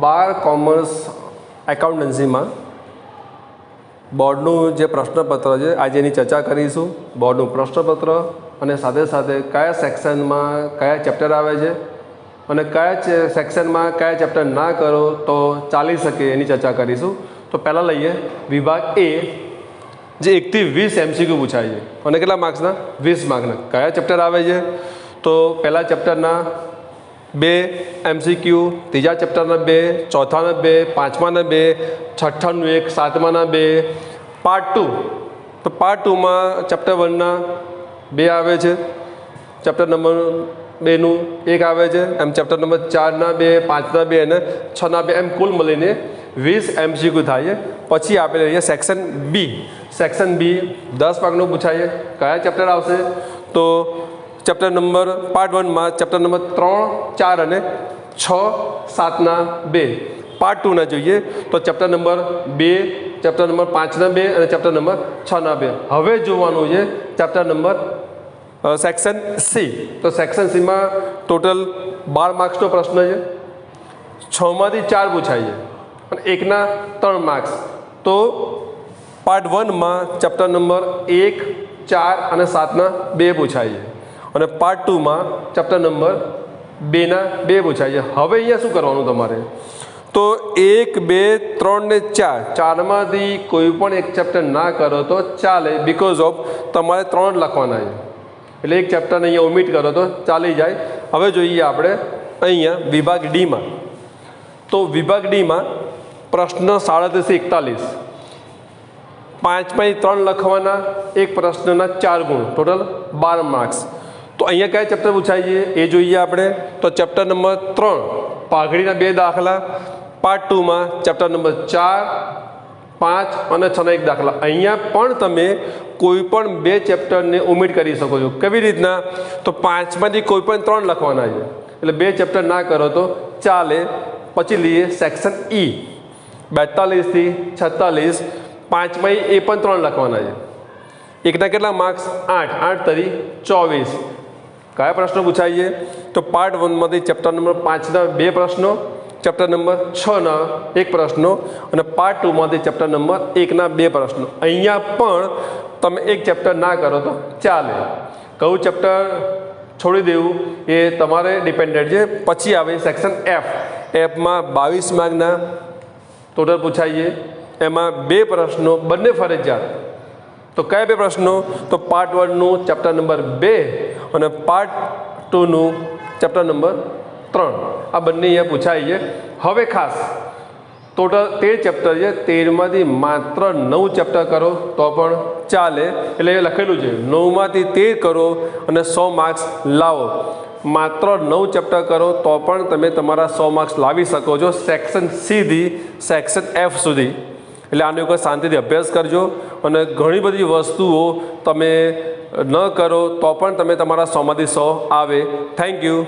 12 commerce એકાઉન્ટન્સીમાં બોર્ડનું જે પ્રશ્નપત્ર છે આજે એની ચર્ચા કરીશું. બોર્ડનું પ્રશ્નપત્ર અને સાથે સાથે કયા સેક્શનમાં કયા ચેપ્ટર આવે છે અને કયા સેક્શનમાં કયા ચેપ્ટર ના કરો તો ચાલી શકે એની ચર્ચા કરીશું. તો પહેલાં લઈએ વિભાગ એ, જે 1 થી 20 MCQ પૂછાય છે અને કેટલા માર્ક્સના? 20 માર્ક્સના. કયા ચેપ્ટર આવે છે? તો પહેલા ચેપ્ટરના 2 MCQ, ત્રીજા ચેપ્ટરના 2, ચોથાના 2, પાંચમાના 2, છઠ્ઠાનું 1, સાતમાના 2. પાર્ટ 2, તો પાર્ટ 2માં ચેપ્ટર 1ના 2 આવે છે, ચેપ્ટર નંબર 2નું 1 આવે છે, એમ ચેપ્ટર નંબર 4ના 2, 5ના 2 અને 6ના 2, એમ કુલ મળીને 20 MCQ થાય છે. પછી આપણે લઈએ સેક્શન બી. સેક્શન બી 10 માર્કનું પૂછાય છે. કયા ચેપ્ટર આવશે? તો ચેપ્ટર નંબર પાર્ટ 1માં ચેપ્ટર નંબર 3, 4 અને 6, 7ના 2. પાર્ટ 2ના જોઈએ તો ચેપ્ટર નંબર 2, ચેપ્ટર નંબર 5ના 2 અને ચેપ્ટર નંબર 6ના 2. હવે જોવાનું છે ચેપ્ટર નંબર સેક્શન સી. તો સેક્શન સીમાં ટોટલ 12 માર્ક્સનો પ્રશ્ન છે. 6માંથી 4 પૂછાય છે અને 1ના 3 માર્ક્સ. તો પાર્ટ 1માં ચેપ્ટર નંબર 1, 4 અને 7ના 2 પૂછાય છે અને પાર્ટ 2માં ચેપ્ટર નંબર 2ના 2 પૂછાય છે. હવે અહીંયા શું કરવાનું તમારે? તો 1, 2, 3 ને 4, ચારમાંથી કોઈ પણ એક ચેપ્ટર ના કરો તો ચાલે, બિકોઝ ઓફ તમારે 3 લખવાના છે એટલે એક ચેપ્ટરને અહીંયા ઓમિટ કરો તો ચાલી જાય. હવે જોઈએ આપણે અહીંયા વિભાગ ડીમાં. તો વિભાગ ડીમાં પ્રશ્ન 37 થી 41, 5માંથી 3 લખવાના, એક પ્રશ્નના 4 ગુણ, ટોટલ 12 માર્ક્સ. તો અહીંયા કયા ચેપ્ટર પૂછાય છે એ જોઈએ આપણે. તો ચેપ્ટર નંબર 3 પાઘડીના 2 દાખલા, પાર્ટ 2માં ચેપ્ટર નંબર 4, 5 અને 6ના 1 દાખલા. અહીંયા પણ તમે કોઈ પણ 2 ચેપ્ટરને ઓમિટ કરી શકો છો. કેવી રીતના? તો 5માંથી કોઈ પણ 3 લખવાના છે એટલે 2 ચેપ્ટર ના કરો તો ચાલે. પછી લઈએ સેક્શન ઈ, 42 થી 46, 5માં એ પણ 3 લખવાના છે. એકના કેટલા માર્ક્સ? 8, 8 તરી 24. કયા પ્રશ્નો પૂછાય છે? તો પાર્ટ 1માંથી ચેપ્ટર નંબર 5ના 2 પ્રશ્નો, ચેપ્ટર નંબર 6ના 1 પ્રશ્નો અને પાર્ટ 2માંથી ચેપ્ટર નંબર 1ના 2 પ્રશ્નો. અહીંયા પણ તમે એક ચેપ્ટર ના કરો તો ચાલે. કયું ચેપ્ટર છોડી દેવું એ તમારે ડિપેન્ડન્ટ છે. પછી આવે સેક્શન એફ. એફમાં 22 માર્કના ટોટલ પૂછાય છે. એમાં 2 પ્રશ્નો, બંને ફરજિયાત. તો કયા 2 પ્રશ્નો? તો પાર્ટ 1નું ચેપ્ટર નંબર 2 અને પાર્ટ 2નું ચેપ્ટર નંબર 3. આ બંને અહીંયા પૂછાય છે. હવે ખાસ ટોટલ 13 ચેપ્ટર છે, 13માંથી માત્ર 9 ચેપ્ટર કરો તો પણ ચાલે. એટલે એ લખેલું છે 9માંથી 13 કરો અને 100 માર્ક્સ લાવો. માત્ર 9 ચેપ્ટર કરો તો પણ તમે તમારા 100 માર્ક્સ લાવી શકો છો સેક્શન સીથી સેક્શન એફ સુધી. એટલે આનો એક શાંતિથી અભ્યાસ કરજો અને ઘણી બધી વસ્તુઓ તમે ન કરો તો પણ તમે તમારા 100માંથી 100 આવે. Thank you.